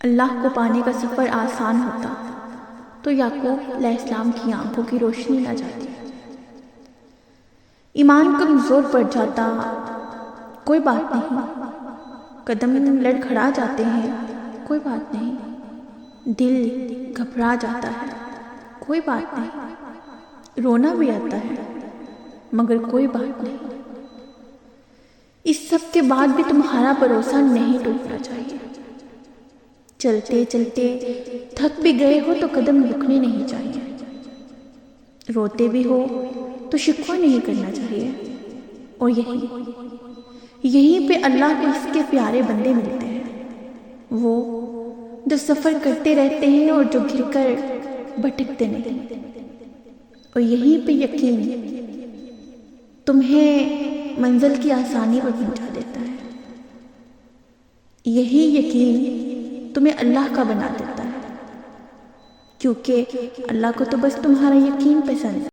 اللہ کو پانے کا سفر آسان ہوتا تو یعقوب علیہ السلام کی آنکھوں کی روشنی نہ جاتی۔ ایمان کمزور پڑ جاتا، کوئی بات نہیں، قدم لڑکھڑا جاتے ہیں، کوئی بات نہیں، دل گھبرا جاتا ہے، کوئی بات نہیں، رونا بھی آتا ہے، مگر کوئی بات نہیں۔ اس سب کے بعد بھی تمہارا بھروسہ نہیں ٹوٹنا چاہیے۔ چلتے چلتے تھک بھی گئے ہو تو قدم رکنے نہیں چاہیے، روتے بھی ہو تو شکوہ نہیں کرنا چاہیے۔ اور یہیں پہ اللہ کو اس کے پیارے بندے ملتے ہیں، وہ جو سفر کرتے رہتے ہیں اور جو گر کر بھٹکتے نہیں۔ اور یہیں پہ یقین تمہیں منزل کی آسانی پر پہنچا دیتا ہے، یہی یقین تمہیں اللہ کا بنا دیتا ہے، کیونکہ اللہ کو تو بس تمہارا یقین پسند ہے۔